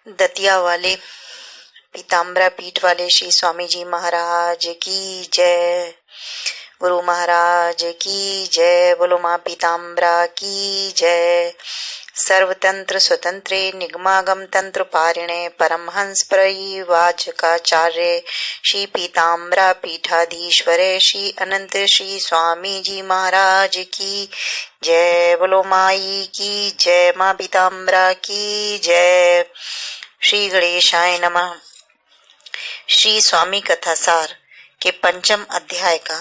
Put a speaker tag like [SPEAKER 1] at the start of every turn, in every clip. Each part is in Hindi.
[SPEAKER 1] दतिया वाले पीताम्बरा पीठ वाले श्री स्वामी जी महाराज की जय। गुरु महाराज की जय। बोलो माँ पीताम्बरा की जय। सर्वतंत्र स्वतंत्रे निगमागम तंत्र पारिणे परमहंस परिवाचकाचार्य श्री पीताम्बरा पीठाधीश्वरे श्री अनंत श्री स्वामी जी महाराज की जय। बोलो माई की जय। माँ पीताम्बरा की जय। श्री गणेशाय नमः। श्री स्वामी कथासार के पंचम अध्याय का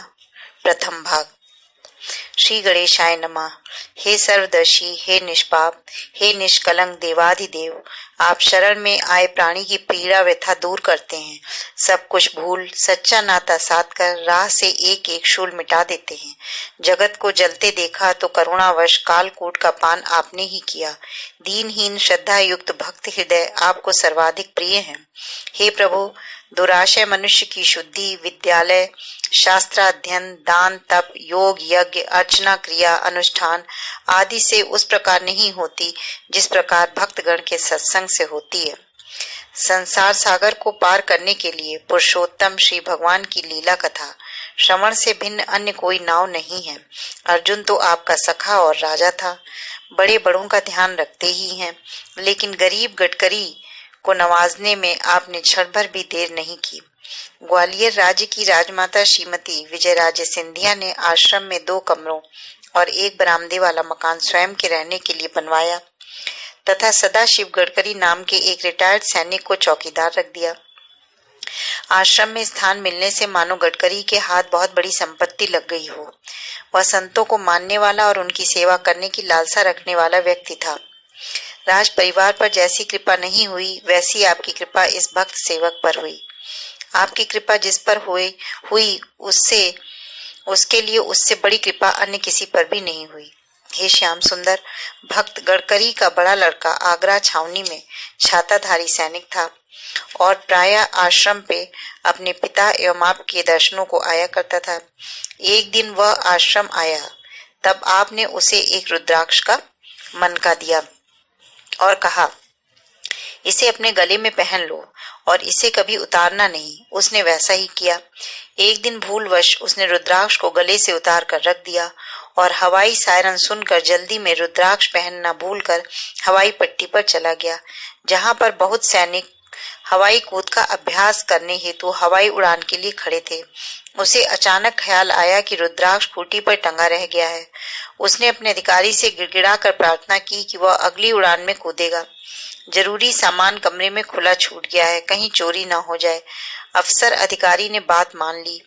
[SPEAKER 1] प्रथम भाग। श्री गणेशाय नमः। हे सर्वदर्शी, हे निष्पाप, हे निष्कलंक देवाधिदेव, आप शरण में आए प्राणी की पीड़ा व्यथा दूर करते हैं। सब कुछ भूल सच्चा नाता साध कर राह से एक एक शूल मिटा देते हैं। जगत को जलते देखा तो करुणावश कालकूट का पान आपने ही किया। दीनहीन श्रद्धा युक्त भक्त हृदय आपको सर्वाधिक प्रिय हैं। हे प्रभु, दुराशय मनुष्य की शुद्धि विद्यालय शास्त्राध्ययन दान तप योग यज्ञ अर्चना क्रिया अनुष्ठान आदि से उस प्रकार नहीं होती जिस प्रकार भक्तगण के सत्संग से होती है। संसार सागर को पार करने के लिए पुरुषोत्तम श्री भगवान की लीला कथा श्रवण से भिन्न अन्य कोई नाव नहीं है। अर्जुन तो आपका सखा और राजा था, बड़े बड़ों का ध्यान रखते ही हैं, लेकिन गरीब गडकरी को नवाजने में आपने क्षण भर भी देर नहीं की। ग्वालियर राज्य की राजमाता श्रीमती विजयराजे सिंधिया ने आश्रम में 2 कमरों और एक बरामदे वाला मकान स्वयं के रहने के लिए बनवाया तथा सदाशिव गडकरी नाम के एक रिटायर्ड सैनिक को चौकीदार रख दिया। आश्रम में स्थान मिलने से मानो गडकरी के हाथ बहुत बड़ी संपत्ति लग गई हो। वह संतों को मानने वाला और उनकी सेवा करने की लालसा रखने वाला व्यक्ति था। राज परिवार पर जैसी कृपा नहीं हुई वैसी आपकी कृपा इस भक्त सेवक पर हुई। आपकी कृपा जिस पर हुई उसके लिए उससे बड़ी कृपा अन्य किसी पर भी नहीं हुई। हे श्याम सुंदर, भक्त गडकरी का बड़ा लड़का आगरा छावनी में छाताधारी सैनिक था और प्रायः आश्रम पे अपने पिता एवं आपके दर्शनों को आया करता था। एक दिन वह आश्रम आया, तब आपने उसे एक रुद्राक्ष का मनका दिया और कहा, इसे अपने गले में पहन लो और इसे कभी उतारना नहीं। उसने वैसा ही किया। एक दिन भूलवश उसने रुद्राक्ष को गले से उतार कर रख दिया और हवाई सायरन सुनकर जल्दी में रुद्राक्ष पहनना भूलकर हवाई पट्टी पर चला गया, जहां पर बहुत सैनिक हवाई कूद का अभ्यास करने हेतु हवाई उड़ान के लिए खड़े थे। उसे अचानक ख्याल आया कि रुद्राक्ष खूंटी पर टंगा रह गया है। उसने अपने अधिकारी से गिड़गिड़ा कर प्रार्थना की कि वह अगली उड़ान में कूदेगा। जरूरी सामान कमरे में खुला छूट गया है, कहीं चोरी न हो जाए। अफसर अधिकारी ने बात मान ली।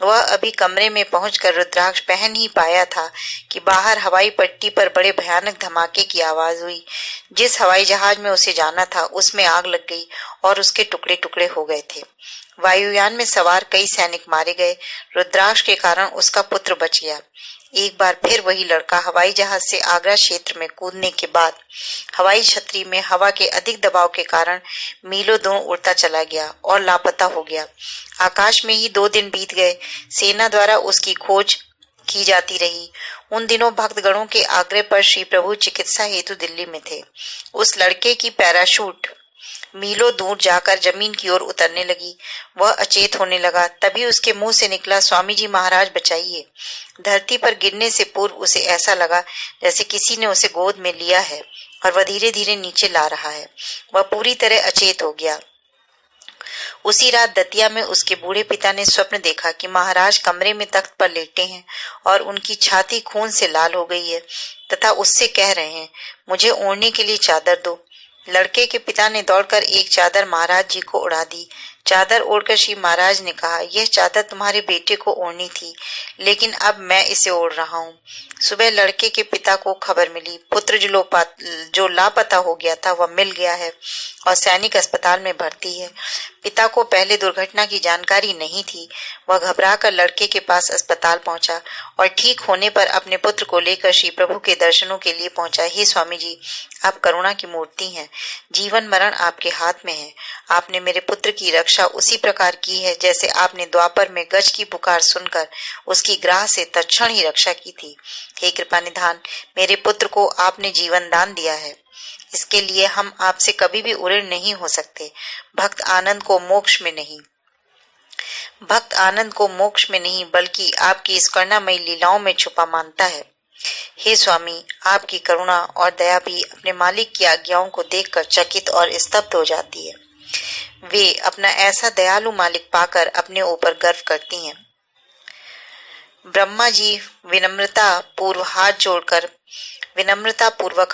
[SPEAKER 1] वह अभी कमरे में पहुंचकर रुद्राक्ष पहन ही पाया था कि बाहर हवाई पट्टी पर बड़े भयानक धमाके की आवाज हुई। जिस हवाई जहाज में उसे जाना था उसमें आग लग गई और उसके टुकड़े टुकड़े हो गए थे। वायुयान में सवार कई सैनिक मारे गए। रुद्राक्ष के कारण उसका पुत्र बच गया। एक बार फिर वही लड़का हवाई जहाज से आगरा क्षेत्र में कूदने के बाद हवाई छतरी में हवा के अधिक दबाव के कारण मीलों दूर उड़ता चला गया और लापता हो गया। आकाश में ही 2 दिन बीत गए। सेना द्वारा उसकी खोज की जाती रही। उन दिनों भक्तगणों के आग्रह पर श्री प्रभु चिकित्सा हेतु दिल्ली में थे। उस लड़के की पैराशूट मीलों दूर जाकर जमीन की ओर उतरने लगी। वह अचेत होने लगा। तभी उसके मुंह से निकला, स्वामी जी महाराज बचाइए। धरती पर गिरने से पूर्व उसे ऐसा लगा जैसे किसी ने उसे गोद में लिया है और वह धीरे धीरे नीचे ला रहा है। वह पूरी तरह अचेत हो गया। उसी रात दतिया में उसके बूढ़े पिता ने स्वप्न देखा कि महाराज कमरे में तख्त पर लेटे हैं और उनकी छाती खून से लाल हो गई है तथा उससे कह रहे हैं, मुझे ओढ़ने के लिए चादर दो। लड़के के पिता ने दौड़कर एक चादर महाराज जी को उड़ा दी। चादर ओढ़कर श्री महाराज ने कहा, यह चादर तुम्हारे बेटे को ओढ़नी थी, लेकिन अब मैं इसे ओढ़ रहा हूँ। सुबह लड़के के पिता को खबर मिली, पुत्र जो लापता हो गया था वह मिल गया है और सैनिक अस्पताल में भर्ती है। पिता को पहले दुर्घटना की जानकारी नहीं थी। वह घबराकर लड़के के पास अस्पताल पहुंचा और ठीक होने पर अपने पुत्र को लेकर श्री प्रभु के दर्शनों के लिए पहुंचा। हे स्वामी जी, आप करुणा की मूर्ति हैं। जीवन मरण आपके हाथ में है। आपने मेरे पुत्र की रक्षा उसी प्रकार की है जैसे आपने द्वापर में गज की पुकार सुनकर उसकी ग्राह से तत्क्षण ही रक्षा की थी। हे कृपा निधान, मेरे पुत्र को आपने जीवन दान दिया है। इसके लिए हम आपसे कभी भी उऋण नहीं हो सकते। भक्त आनंद को मोक्ष में नहीं बल्कि आपकी इस करुणामयी लीलाओं में छुपा मानता है। हे स्वामी, आपकी करुणा और दया भी अपने मालिक की आज्ञाओं को देखकर चकित और स्तब्ध हो जाती है। वे अपना ऐसा दयालु मालिक पाकर अपने ऊपर गर्व करती हैं। ब्रह्मा जी विनम्रता पूर्वक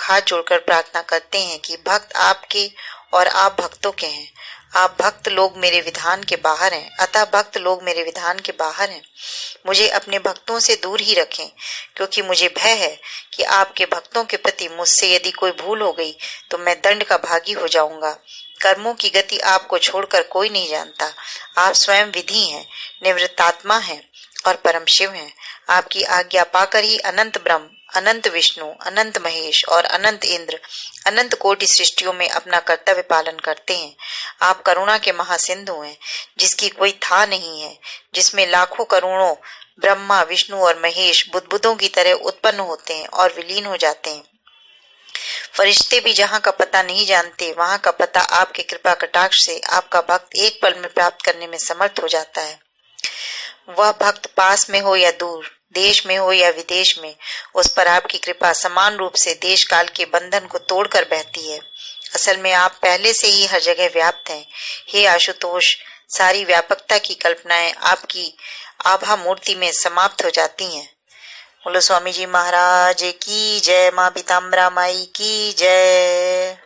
[SPEAKER 1] हाथ जोड़कर प्रार्थना करते हैं कि भक्त आपके और आप भक्तों के हैं। आप भक्त लोग मेरे विधान के बाहर हैं, अतः भक्त लोग मेरे विधान के बाहर हैं। मुझे अपने भक्तों से दूर ही रखें, क्योंकि मुझे भय है कि आपके भक्तों के प्रति मुझसे यदि कोई भूल हो गई तो मैं दंड का भागी हो जाऊंगा। कर्मों की गति आपको छोड़कर कोई नहीं जानता। आप स्वयं विधि हैं, निवृत्तात्मा हैं और परम शिव हैं। आपकी आज्ञा पाकर ही अनंत ब्रह्म, अनंत विष्णु, अनंत महेश और अनंत इंद्र अनंत कोटि सृष्टियों में अपना कर्तव्य पालन करते हैं। आप करुणा के महासिंधु हैं, जिसकी कोई था नहीं है, जिसमें लाखों करोड़ों ब्रह्मा, विष्णु और महेश बुदबुदों की तरह उत्पन्न होते हैं और विलीन हो जाते हैं। फरिश्ते भी जहाँ का पता नहीं जानते, वहाँ का पता आपके कृपा कटाक्ष से आपका भक्त एक पल में प्राप्त करने में समर्थ हो जाता है। वह भक्त पास में हो या दूर, देश में हो या विदेश में, उस पर आपकी कृपा समान रूप से देश काल के बंधन को तोड़कर बहती है। असल में आप पहले से ही हर जगह व्याप्त हैं। हे आशुतोष, सारी व्यापकता की कल्पनाएं आपकी आभा मूर्ति में समाप्त हो जाती हैं। बोलो स्वामी जी महाराज की जय। माँ पीताम्बरा माई की जय।